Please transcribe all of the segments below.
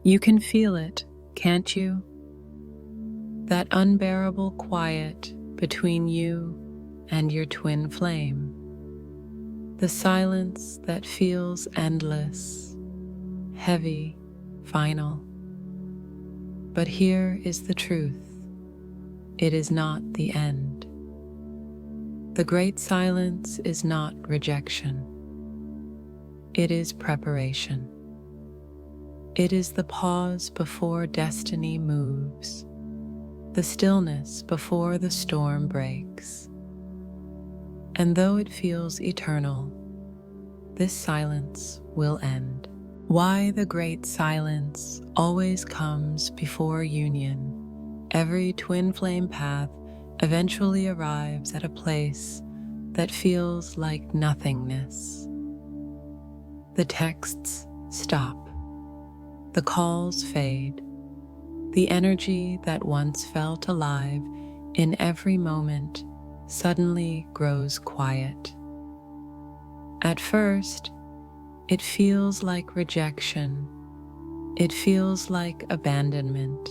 You can feel it, can't you? That unbearable quiet between you and your twin flame. The silence that feels endless, heavy, final. But here is the truth. It is not the end. The great silence is not rejection. It is preparation. It is the pause before destiny moves, the stillness before the storm breaks. And though it feels eternal, this silence will end. Why the great silence always comes before union. Every twin flame path eventually arrives at a place that feels like nothingness. The texts stop. The calls fade. The energy that once felt alive in every moment suddenly grows quiet. At first, it feels like rejection. It feels like abandonment.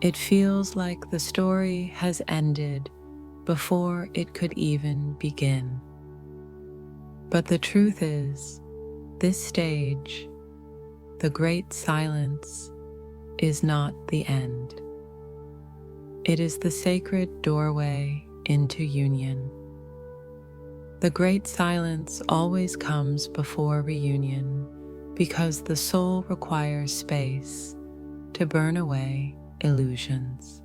It feels like the story has ended before it could even begin. But the truth is, this stage, the great silence, is not the end. It is the sacred doorway into union. The great silence always comes before reunion because the soul requires space to burn away illusions.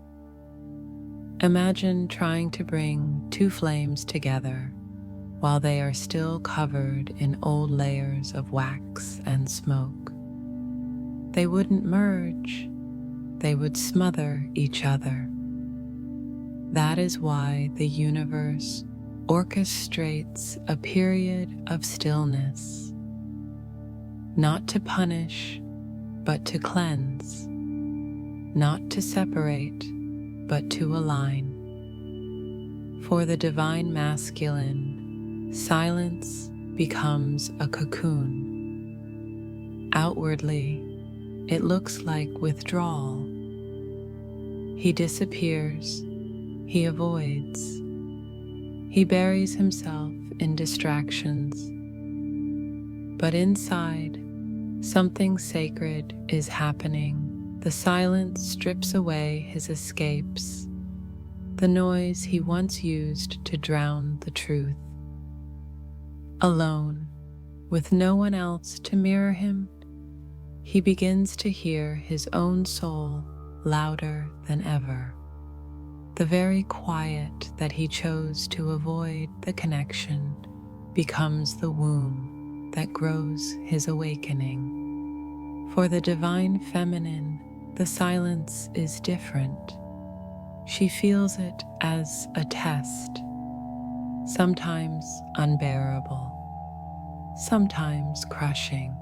Imagine trying to bring two flames together while they are still covered in old layers of wax and smoke. They wouldn't merge, they would smother each other. That is why the universe orchestrates a period of stillness, not to punish, but to cleanse, not to separate, but to align. For the divine masculine, silence becomes a cocoon. Outwardly, it looks like withdrawal. He disappears, he avoids, he buries himself in distractions. But inside, something sacred is happening. The silence strips away his escapes, the noise he once used to drown the truth. Alone, with no one else to mirror him, he begins to hear his own soul louder than ever. The very quiet that he chose to avoid the connection becomes the womb that grows his awakening. For the divine feminine, the silence is different. She feels it as a test, sometimes unbearable, sometimes crushing.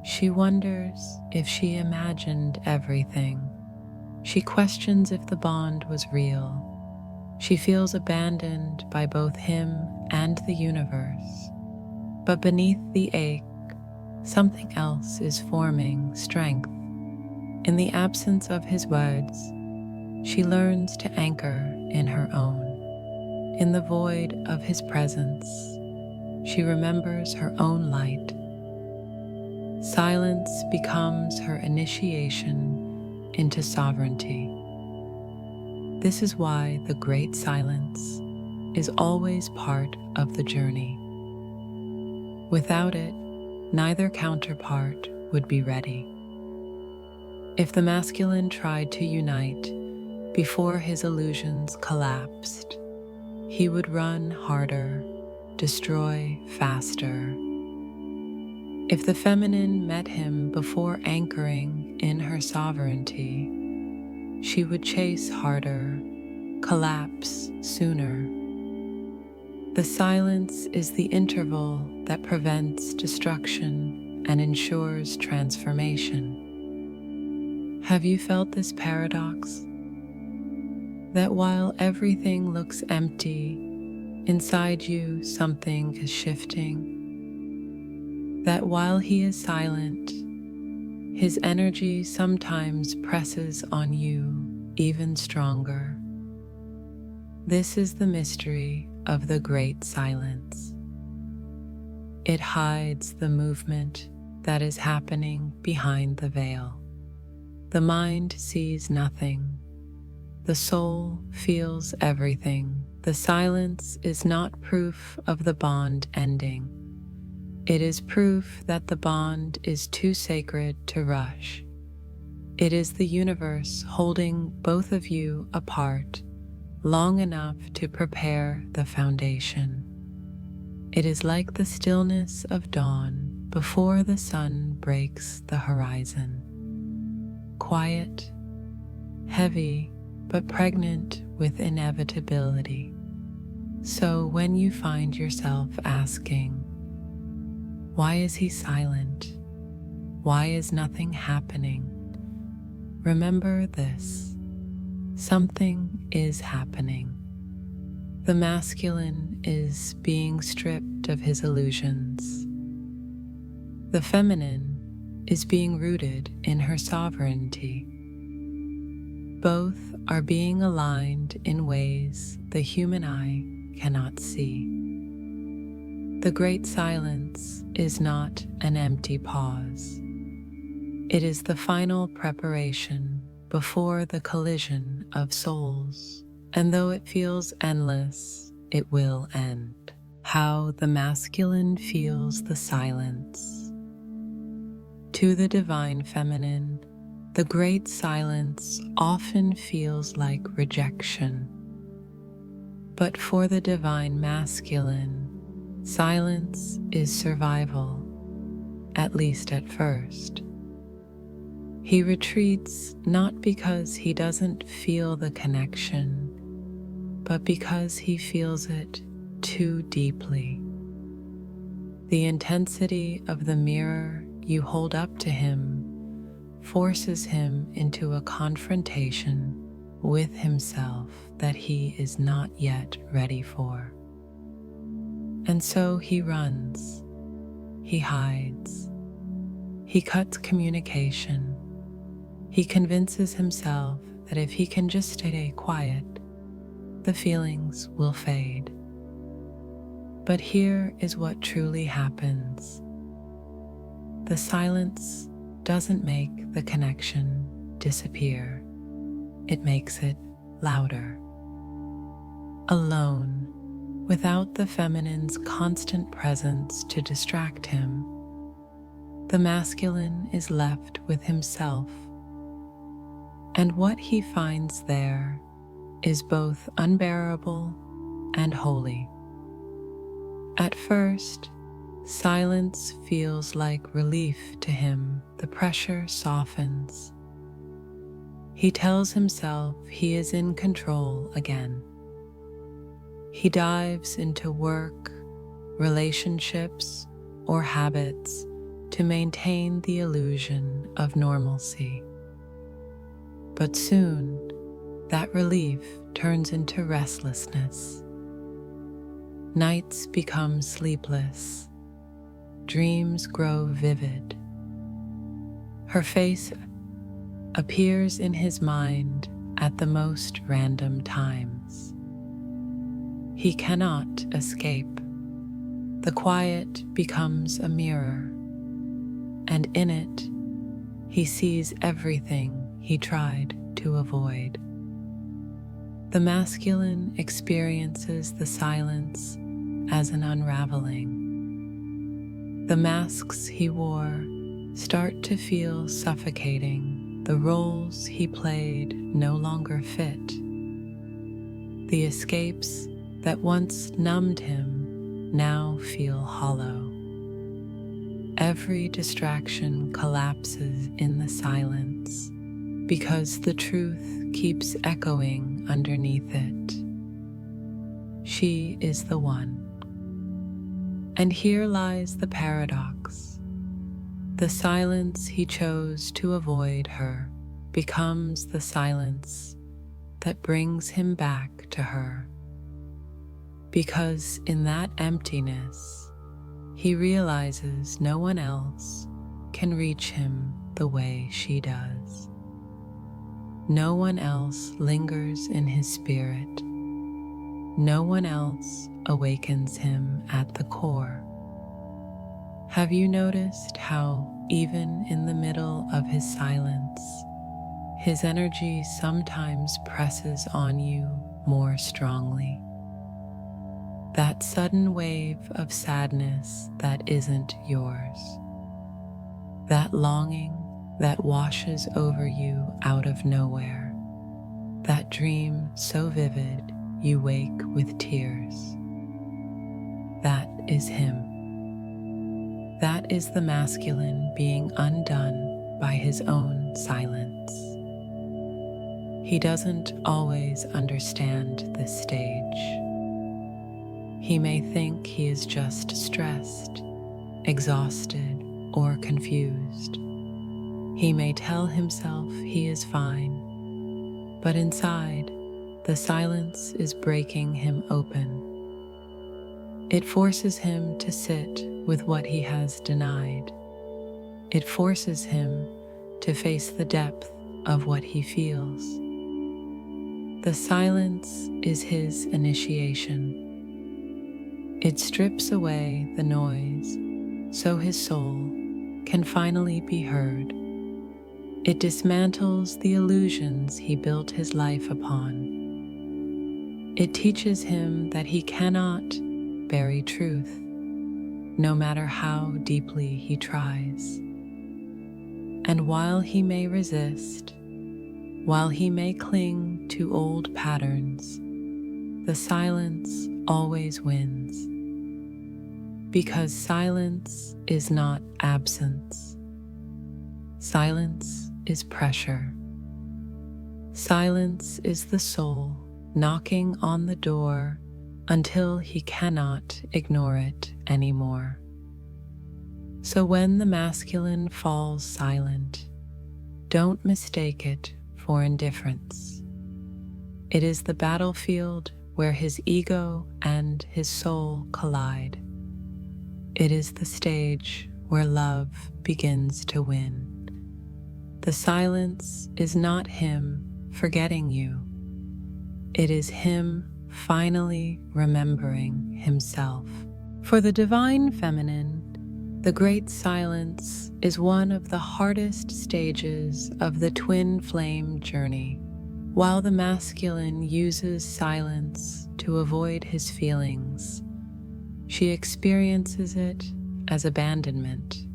She wonders if she imagined everything. She questions if the bond was real. She feels abandoned by both him and the universe. But beneath the ache, something else is forming strength. In the absence of his words, she learns to anchor in her own. In the void of his presence, she remembers her own light. Silence becomes her initiation into sovereignty. This is why the great silence is always part of the journey. Without it, neither counterpart would be ready. If the masculine tried to unite before his illusions collapsed, he would run harder, destroy faster. If the feminine met him before anchoring in her sovereignty, she would chase harder, collapse sooner. The silence is the interval that prevents destruction and ensures transformation. Have you felt this paradox? That while everything looks empty, inside you something is shifting. That while he is silent, His energy sometimes presses on you even stronger. This is the mystery of the great silence. It hides the movement that is happening behind the veil. The mind sees nothing. The soul feels everything. The silence is not proof of the bond ending. It is proof that the bond is too sacred to rush. It is the universe holding both of you apart long enough to prepare the foundation. It is like the stillness of dawn before the sun breaks the horizon. Quiet, heavy, but pregnant with inevitability. So when you find yourself asking, why is he silent? Why is nothing happening? Remember this: something is happening. The masculine is being stripped of his illusions. The feminine is being rooted in her sovereignty. Both are being aligned in ways the human eye cannot see. The great silence is not an empty pause. It is the final preparation before the collision of souls. And though it feels endless, it will end. How the masculine feels the silence. To the divine feminine, the great silence often feels like rejection. But for the divine masculine, silence is survival, at least at first. He retreats not because he doesn't feel the connection, but because he feels it too deeply. The intensity of the mirror you hold up to him forces him into a confrontation with himself that he is not yet ready for. And so he runs, he hides, he cuts communication. He convinces himself that if he can just stay quiet, the feelings will fade. But here is what truly happens. The silence doesn't make the connection disappear. It makes it louder. Alone, without the feminine's constant presence to distract him, the masculine is left with himself. And what he finds there is both unbearable and holy. At first, silence feels like relief to him. The pressure softens. He tells himself he is in control again. He dives into work, relationships, or habits to maintain the illusion of normalcy. But soon, that relief turns into restlessness. Nights become sleepless. Dreams grow vivid. Her face appears in his mind at the most random times. He cannot escape. The quiet becomes a mirror, and in it, he sees everything he tried to avoid. The masculine experiences the silence as an unraveling. The masks he wore start to feel suffocating. The roles he played no longer fit. The escapes that once numbed him now feel hollow. Every distraction collapses in the silence because the truth keeps echoing underneath it. She is the one. And here lies the paradox. The silence he chose to avoid her becomes the silence that brings him back to her. Because in that emptiness, he realizes no one else can reach him the way she does. No one else lingers in his spirit. No one else awakens him at the core. Have you noticed how, even in the middle of his silence, his energy sometimes presses on you more strongly? That sudden wave of sadness that isn't yours. That longing that washes over you out of nowhere. That dream so vivid you wake with tears. That is him. That is the masculine being undone by his own silence. He doesn't always understand this stage. He may think he is just stressed, exhausted, or confused. He may tell himself he is fine, but inside, the silence is breaking him open. It forces him to sit with what he has denied. It forces him to face the depth of what he feels. The silence is his initiation. It strips away the noise so his soul can finally be heard. It dismantles the illusions he built his life upon. It teaches him that he cannot bury truth, no matter how deeply he tries. And while he may resist, while he may cling to old patterns, the silence always wins. Because silence is not absence. Silence is pressure. Silence is the soul knocking on the door until he cannot ignore it anymore. So when the masculine falls silent, don't mistake it for indifference. It is the battlefield where his ego and his soul collide. It is the stage where love begins to win. The silence is not him forgetting you. It is him finally remembering himself. For the divine feminine, the great silence is one of the hardest stages of the twin flame journey. While the masculine uses silence to avoid his feelings, she experiences it as abandonment.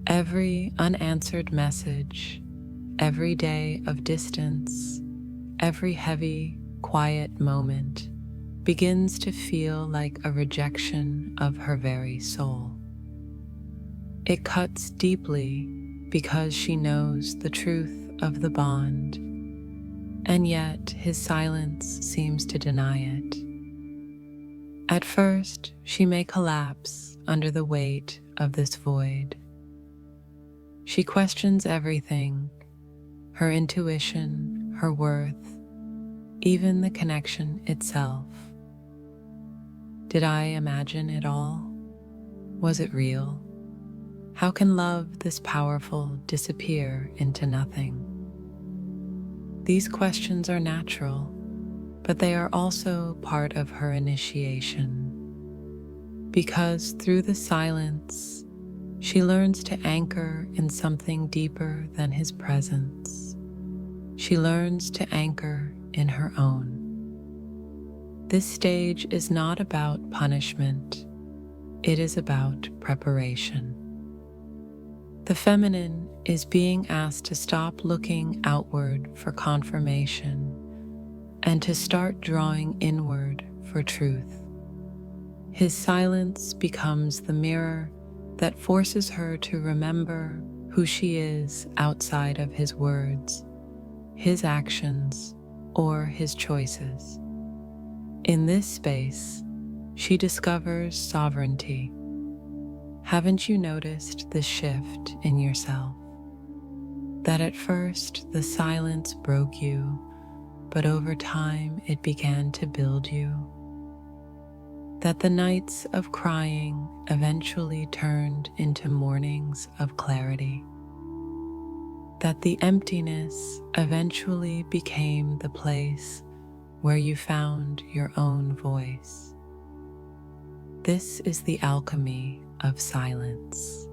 Every unanswered message, every day of distance, every heavy, quiet moment begins to feel like a rejection of her very soul. It cuts deeply because she knows the truth of the bond, and yet his silence seems to deny it. At first, she may collapse under the weight of this void. She questions everything, her intuition, her worth, even the connection itself. Did I imagine it all? Was it real? How can love this powerful disappear into nothing? These questions are natural, but they are also part of her initiation. Because through the silence, she learns to anchor in something deeper than his presence. She learns to anchor in her own. This stage is not about punishment. It is about preparation. The feminine is being asked to stop looking outward for confirmation and to start drawing inward for truth. His silence becomes the mirror that forces her to remember who she is outside of his words, his actions, or his choices. In this space, she discovers sovereignty. Haven't you noticed this shift in yourself? That at first the silence broke you, but over time it began to build you? That the nights of crying eventually turned into mornings of clarity? that the emptiness eventually became the place where you found your own voice. This is the alchemy of silence.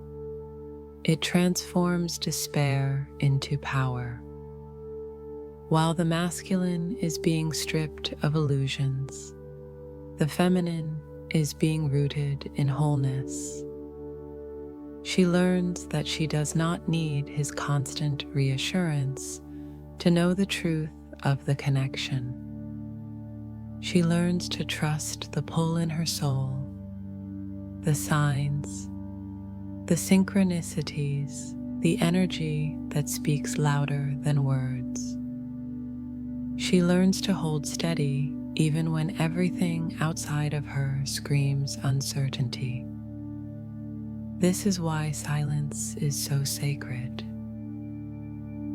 It transforms despair into power. While the masculine is being stripped of illusions, the feminine is being rooted in wholeness. She learns that she does not need his constant reassurance to know the truth of the connection. She learns to trust the pull in her soul, the signs, the synchronicities, the energy that speaks louder than words. She learns to hold steady even when everything outside of her screams uncertainty. This is why silence is so sacred.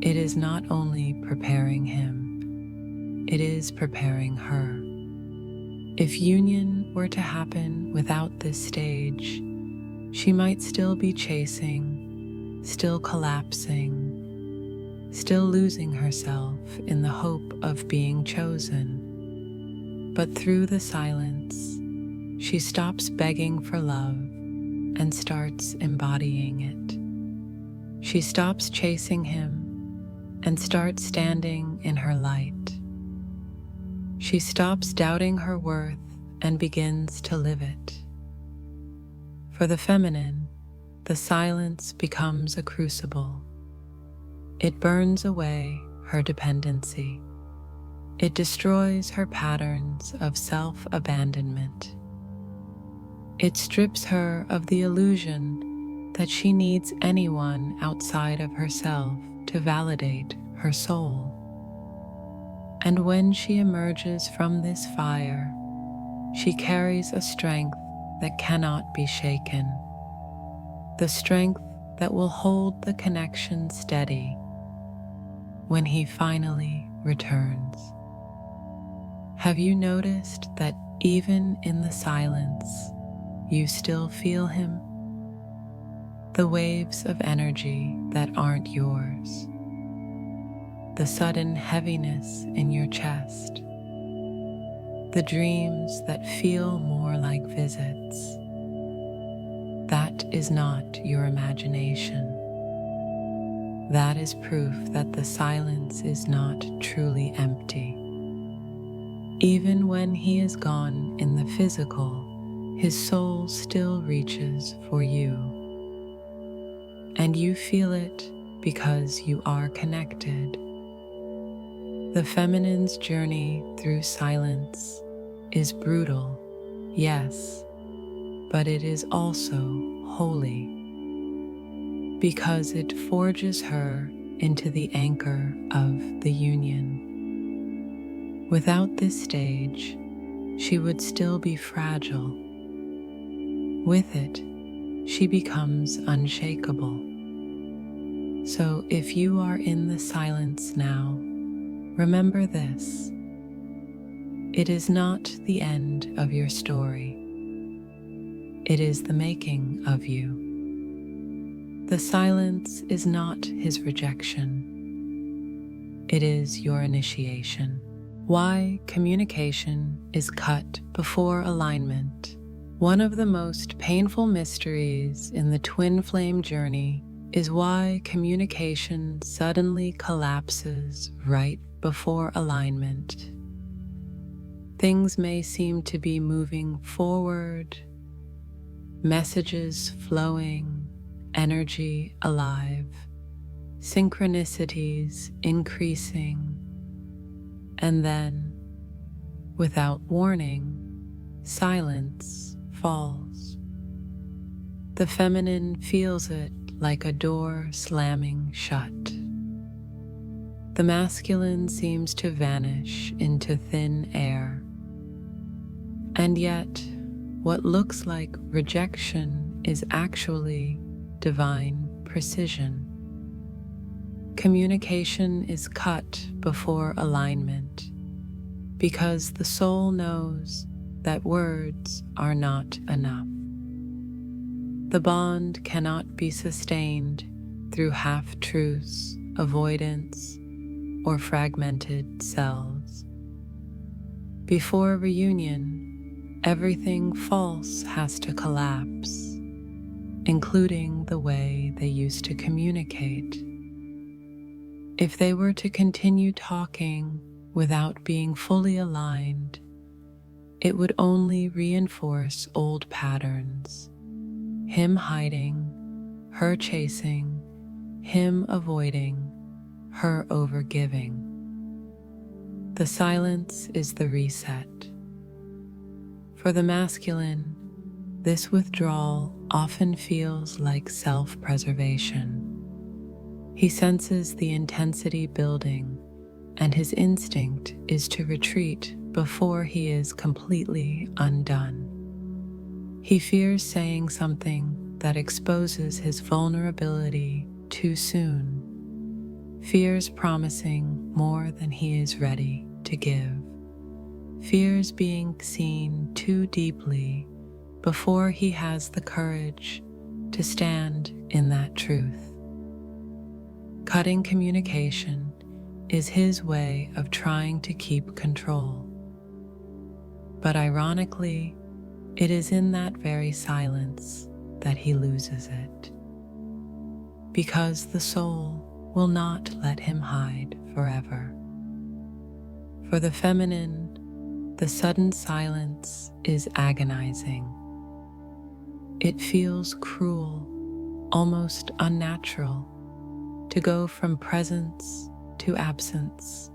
It is not only preparing him, it is preparing her. If union were to happen without this stage, she might still be chasing, still collapsing, still losing herself in the hope of being chosen. But through the silence, she stops begging for love and starts embodying it. She stops chasing him and starts standing in her light. She stops doubting her worth and begins to live it. For the feminine, the silence becomes a crucible. It burns away her dependency. It destroys her patterns of self-abandonment. It strips her of the illusion that she needs anyone outside of herself to validate her soul. And when she emerges from this fire, she carries a strength that cannot be shaken, the strength that will hold the connection steady when he finally returns. Have you noticed that even in the silence, you still feel him? The waves of energy that aren't yours, the sudden heaviness in your chest, the dreams that feel more like visits. That is not your imagination. That is proof that the silence is not truly empty. Even when he is gone in the physical, his soul still reaches for you. And you feel it because you are connected. The feminine's journey through silence is brutal, yes, but it is also holy, because it forges her into the anchor of the union. Without this stage, she would still be fragile. With it, she becomes unshakable. So if you are in the silence now, remember this: it is not the end of your story. It is the making of you. The silence is not his rejection. It is your initiation. Why communication is cut before alignment. One of the most painful mysteries in the twin flame journey is why communication suddenly collapses right before alignment. Things may seem to be moving forward, messages flowing, energy alive, synchronicities increasing, and then, without warning, silence falls. The feminine feels it like a door slamming shut. The masculine seems to vanish into thin air. And yet, what looks like rejection is actually divine precision. Communication is cut before alignment because the soul knows that words are not enough. The bond cannot be sustained through half-truths avoidance, or fragmented selves. Before reunion, everything false has to collapse, including the way they used to communicate. If they were to continue talking without being fully aligned, it would only reinforce old patterns. Him hiding, her chasing, him avoiding, her overgiving. The silence is the reset. For the masculine, this withdrawal often feels like self-preservation. He senses the intensity building, and his instinct is to retreat before he is completely undone. He fears saying something that exposes his vulnerability too soon, fears promising more than he is ready to give, fears being seen too deeply before he has the courage to stand in that truth. Cutting communication is his way of trying to keep control. But ironically, it is in that very silence that he loses it, because the soul will not let him hide forever. For the feminine, the sudden silence is agonizing. It feels cruel, almost unnatural, to go from presence to absence,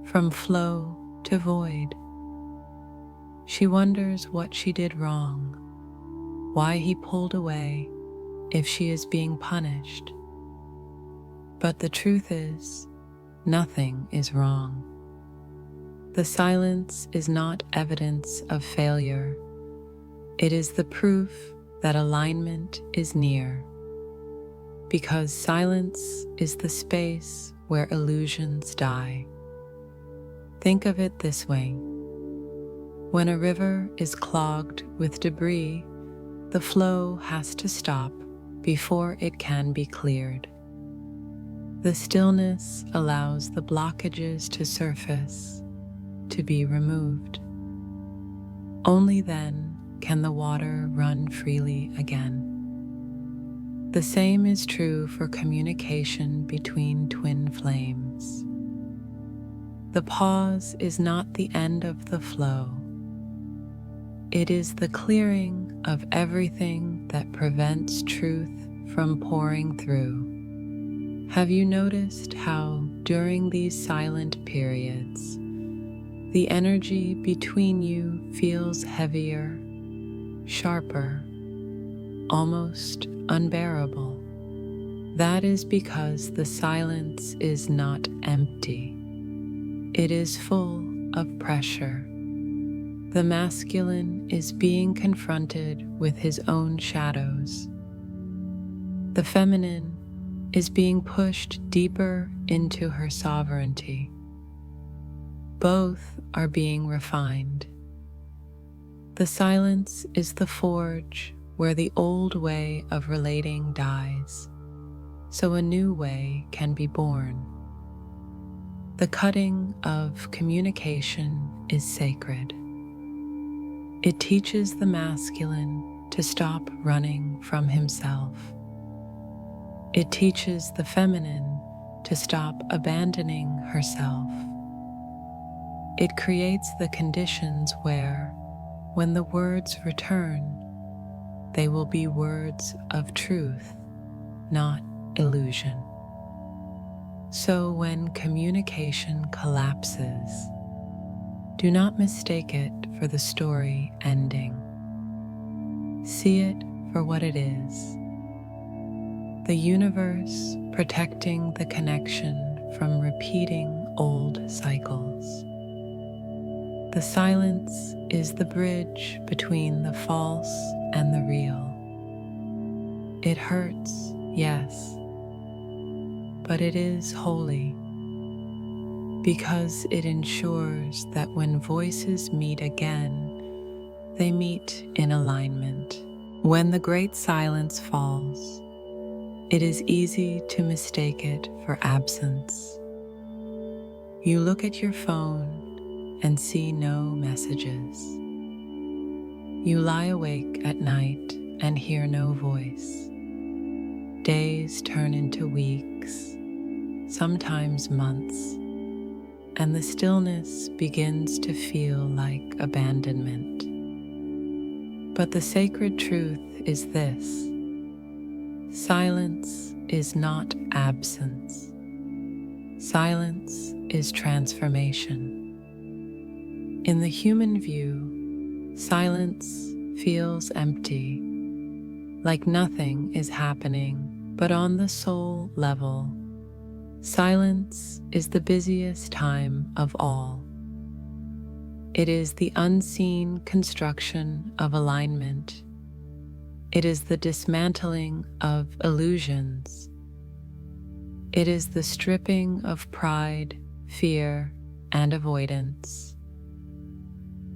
from flow to void. She wonders what she did wrong, why he pulled away if she is being punished. But the truth is, nothing is wrong. The silence is not evidence of failure. It is the proof that alignment is near. Because silence is the space where illusions die. Think of it this way. When a river is clogged with debris, the flow has to stop before it can be cleared. The stillness allows the blockages to surface, to be removed. Only then can the water run freely again. The same is true for communication between twin flames. The pause is not the end of the flow. It is the clearing of everything that prevents truth from pouring through. Have you noticed how, during these silent periods, the energy between you feels heavier, sharper, almost unbearable? That is because the silence is not empty. It is full of pressure. The masculine is being confronted with his own shadows. The feminine is being pushed deeper into her sovereignty. Both are being refined. The silence is the forge where the old way of relating dies, so a new way can be born. The cutting of communication is sacred. It teaches the masculine to stop running from himself. It teaches the feminine to stop abandoning herself. It creates the conditions where, when the words return, they will be words of truth, not illusion. So when communication collapses, do not mistake it for the story ending. See it for what it is: the universe protecting the connection from repeating old cycles. The silence is the bridge between the false and the real. It hurts, yes, but it is holy, because it ensures that when voices meet again, they meet in alignment. When the great silence falls, It is easy to mistake it for absence. You look at your phone and see no messages. You lie awake at night and hear no voice. Days turn into weeks, sometimes months, and the stillness begins to feel like abandonment. But the sacred truth is this: silence is not absence. Silence is transformation. In the human view, silence feels empty, like nothing is happening, but on the soul level, silence is the busiest time of all. It is the unseen construction of alignment. It is the dismantling of illusions. It is the stripping of pride, fear, and avoidance.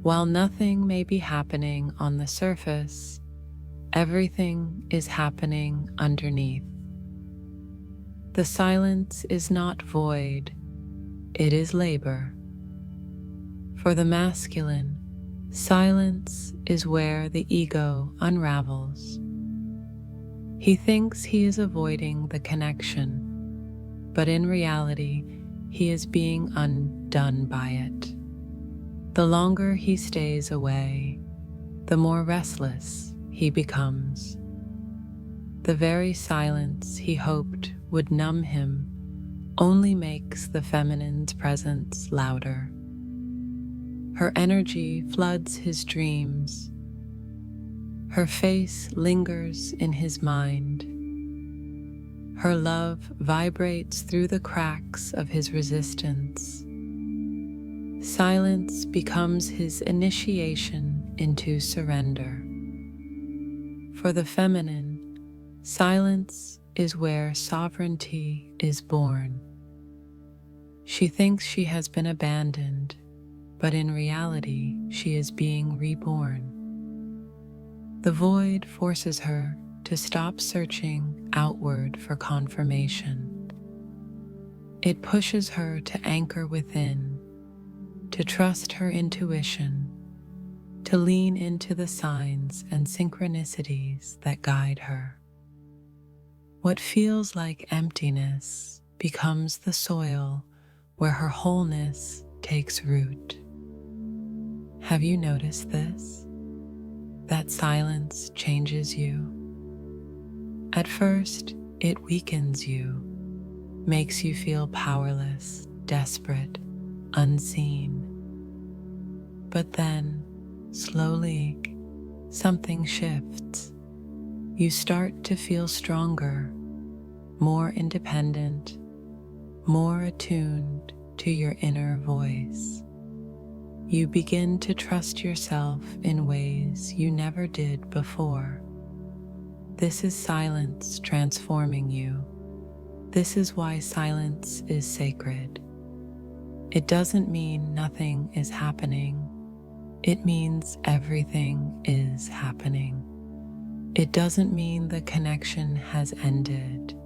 While nothing may be happening on the surface, everything is happening underneath. The silence is not void, it is labor. For the masculine, silence is where the ego unravels. He thinks he is avoiding the connection, but in reality, he is being undone by it. The longer he stays away, the more restless he becomes. The very silence he hoped would numb him only makes the feminine's presence louder. Her energy floods his dreams. Her face lingers in his mind. Her love vibrates through the cracks of his resistance. Silence becomes his initiation into surrender. For the feminine, silence is where sovereignty is born. She thinks she has been abandoned, but in reality, she is being reborn. The void forces her to stop searching outward for confirmation. It pushes her to anchor within, to trust her intuition, to lean into the signs and synchronicities that guide her. What feels like emptiness becomes the soil where her wholeness takes root. Have you noticed this? That silence changes you. At first, it weakens you, makes you feel powerless, desperate, unseen. But then, slowly, something shifts. You start to feel stronger, more independent, more attuned to your inner voice. You begin to trust yourself in ways you never did before. This is silence transforming you. This is why silence is sacred. It doesn't mean nothing is happening. It means everything is happening. It doesn't mean the connection has ended.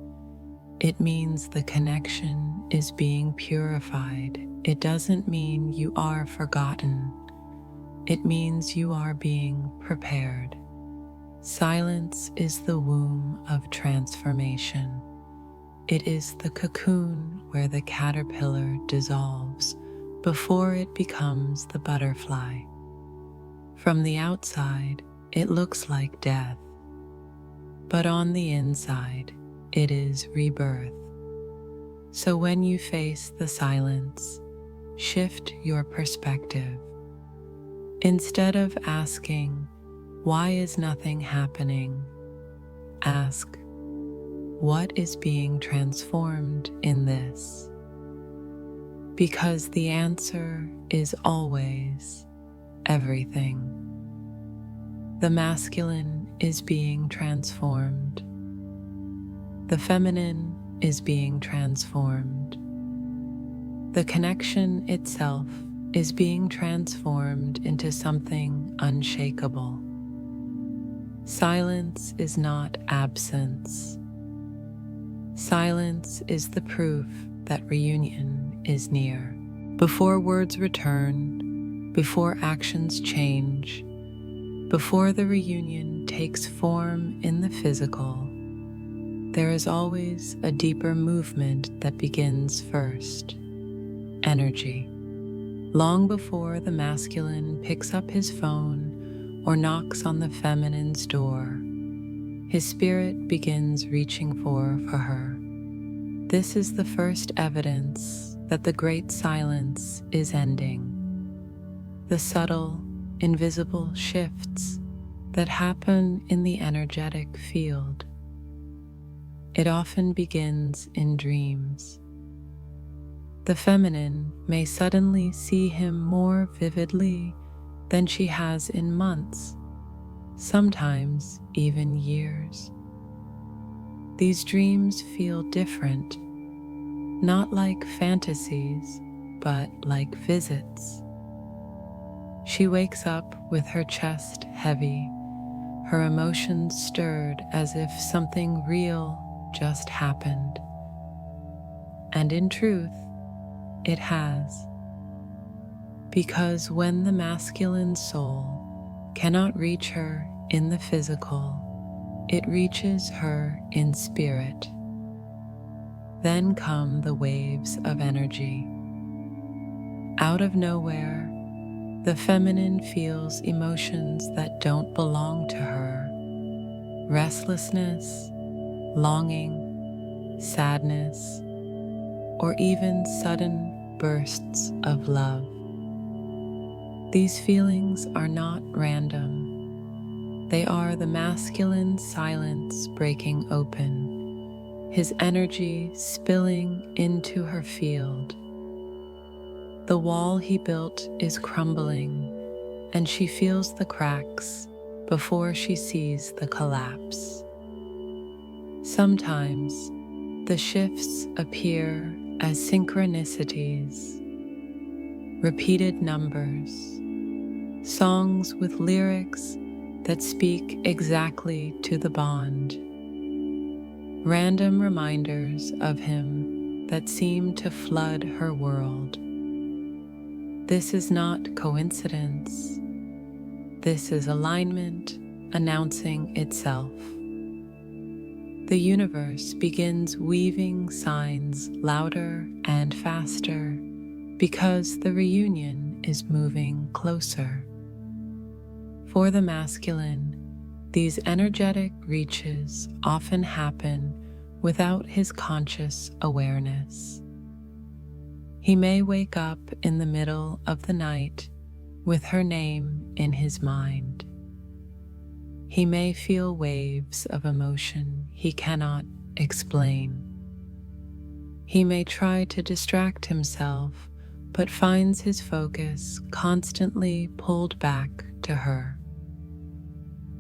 It means the connection is being purified. It doesn't mean you are forgotten. It means you are being prepared. Silence is the womb of transformation. It is the cocoon where the caterpillar dissolves before it becomes the butterfly. From the outside, it looks like death, but on the inside, it is rebirth. So when you face the silence, shift your perspective. Instead of asking, "Why is nothing happening?" ask, "What is being transformed in this?" Because the answer is always everything. The masculine is being transformed. The feminine is being transformed. The connection itself is being transformed into something unshakable. Silence is not absence. Silence is the proof that reunion is near. Before words return, before actions change, before the reunion takes form in the physical, there is always a deeper movement that begins first. Energy. Long before the masculine picks up his phone or knocks on the feminine's door, his spirit begins reaching for her. This is the first evidence that the great silence is ending. The subtle, invisible shifts that happen in the energetic field. It often begins in dreams. The feminine may suddenly see him more vividly than she has in months, sometimes even years. These dreams feel different, not like fantasies, but like visits. She wakes up with her chest heavy, her emotions stirred as if something real just happened. And in truth, it has. Because when the masculine soul cannot reach her in the physical, it reaches her in spirit. Then come the waves of energy. Out of nowhere, the feminine feels emotions that don't belong to her. Restlessness, longing, sadness, or even sudden bursts of love. These feelings are not random. They are the masculine silence breaking open, his energy spilling into her field. The wall he built is crumbling, and she feels the cracks before she sees the collapse. Sometimes the shifts appear as synchronicities, repeated numbers, songs with lyrics that speak exactly to the bond, random reminders of him that seem to flood her world. This is not coincidence. This is alignment announcing itself. The universe begins weaving signs louder and faster because the reunion is moving closer. For the masculine, these energetic reaches often happen without his conscious awareness. He may wake up in the middle of the night with her name in his mind. He may feel waves of emotion he cannot explain. He may try to distract himself, but finds his focus constantly pulled back to her.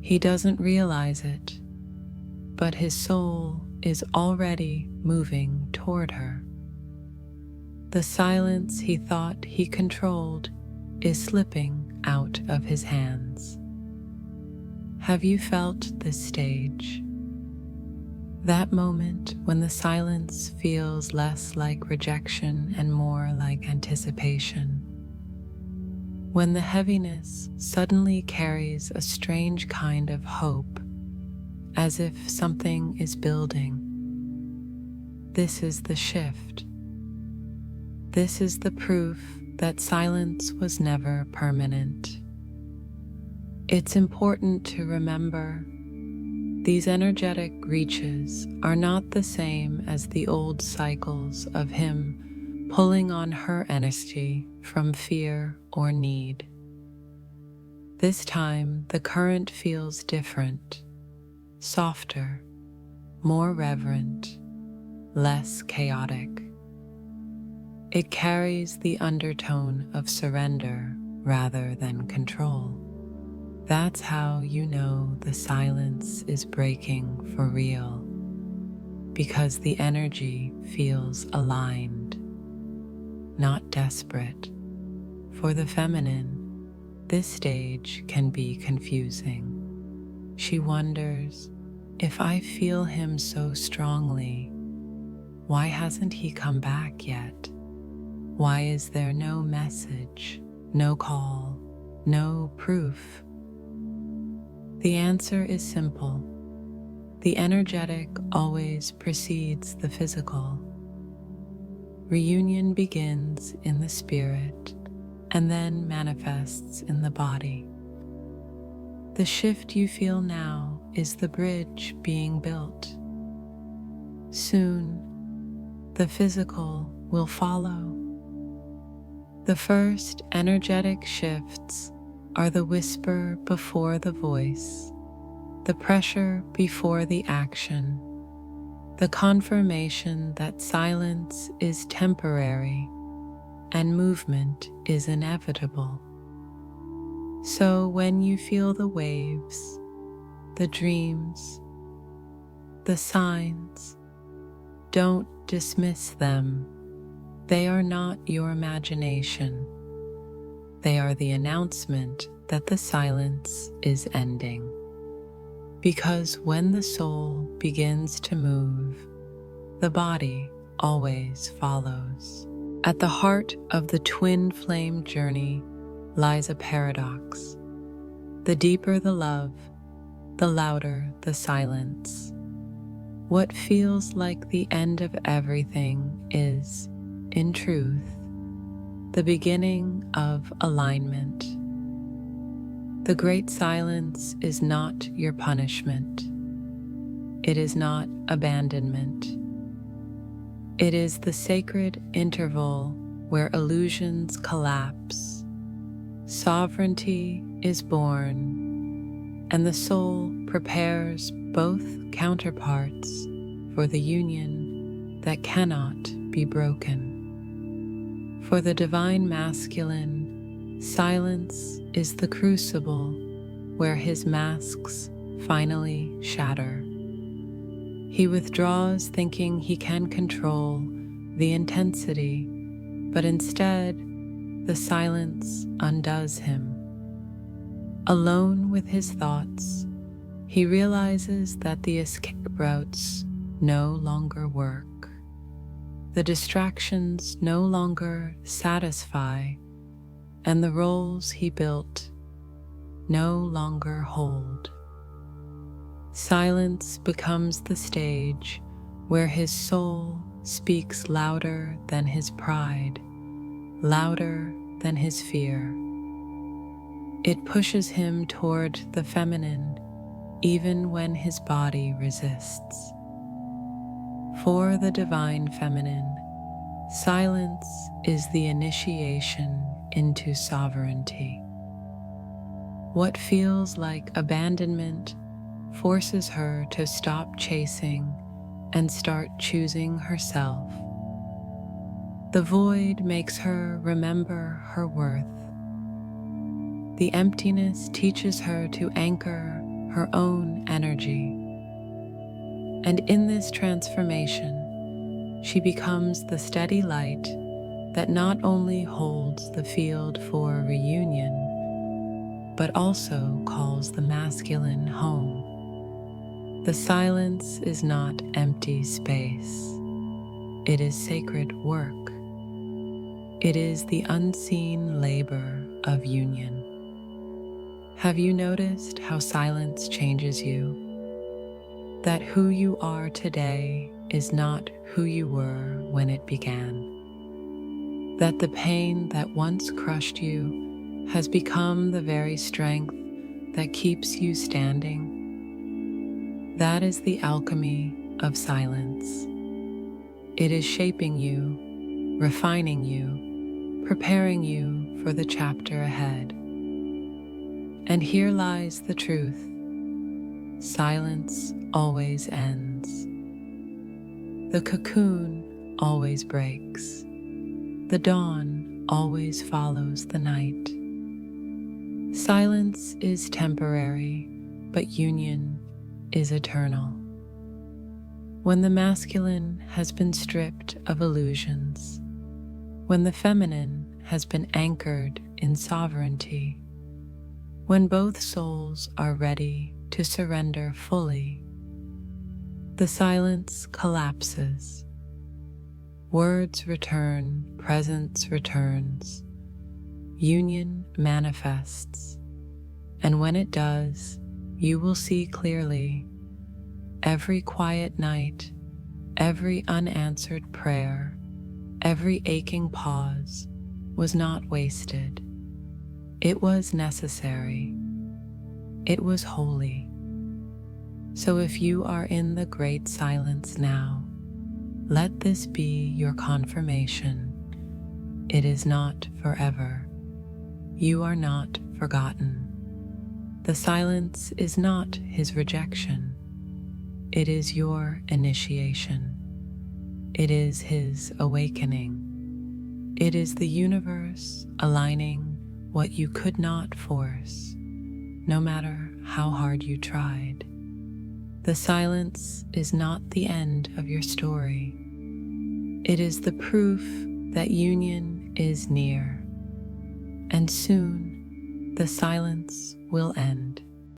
He doesn't realize it, but his soul is already moving toward her. The silence he thought he controlled is slipping out of his hands. Have you felt this stage? That moment when the silence feels less like rejection and more like anticipation. When the heaviness suddenly carries a strange kind of hope, as if something is building. This is the shift. This is the proof that silence was never permanent. It's important to remember these energetic reaches are not the same as the old cycles of him pulling on her energy from fear or need. This time, the current feels different, softer, more reverent, less chaotic. It carries the undertone of surrender rather than control. That's how you know the silence is breaking for real, because the energy feels aligned, not desperate. For the feminine, this stage can be confusing. She wonders, if I feel him so strongly, Why hasn't he come back yet? Why is there no message, no call, no proof? The answer is simple. The energetic always precedes the physical. Reunion begins in the spirit and then manifests in the body. The shift you feel now is the bridge being built. Soon, the physical will follow. The first energetic shifts are the whisper before the voice, the pressure before the action, the confirmation that silence is temporary and movement is inevitable. So when you feel the waves, the dreams, the signs, don't dismiss them. They are not your imagination. They are the announcement that the silence is ending. Because when the soul begins to move, the body always follows. At the heart of the twin flame journey lies a paradox. The deeper the love, the louder the silence. What feels like the end of everything is, in truth, the beginning of alignment. The great silence is not your punishment. It is not abandonment. It is the sacred interval where illusions collapse, sovereignty is born, and the soul prepares both counterparts for the union that cannot be broken. For the divine masculine, silence is the crucible where his masks finally shatter. He withdraws thinking he can control the intensity, but instead, the silence undoes him. Alone with his thoughts, he realizes that the escape routes no longer work. The distractions no longer satisfy, and the roles he built no longer hold. Silence becomes the stage where his soul speaks louder than his pride, louder than his fear. It pushes him toward the feminine, even when his body resists. For the divine feminine, silence is the initiation into sovereignty. What feels like abandonment forces her to stop chasing and start choosing herself. The void makes her remember her worth. The emptiness teaches her to anchor her own energy. And in this transformation, she becomes the steady light that not only holds the field for reunion, but also calls the masculine home. The silence is not empty space. It is sacred work. It is the unseen labor of union. Have you noticed how silence changes you? That who you are today is not who you were when it began. That the pain that once crushed you has become the very strength that keeps you standing. That is the alchemy of silence. It is shaping you, refining you, preparing you for the chapter ahead. And here lies the truth. Silence always ends. The cocoon always breaks. The dawn always follows the night. Silence is temporary, but union is eternal. When the masculine has been stripped of illusions, when the feminine has been anchored in sovereignty, when both souls are ready to surrender fully, the silence collapses, Words return, presence returns, union manifests, and when it does, you will see clearly. Every quiet night, every unanswered prayer, every aching pause was not wasted. It was necessary. It was holy. So if you are in the great silence now, let this be your confirmation. It is not forever. You are not forgotten. The silence is not his rejection. It is your initiation. It is his awakening. It is the universe aligning what you could not force, no matter how hard you tried. The silence is not the end of your story. It is the proof that union is near, and soon the silence will end.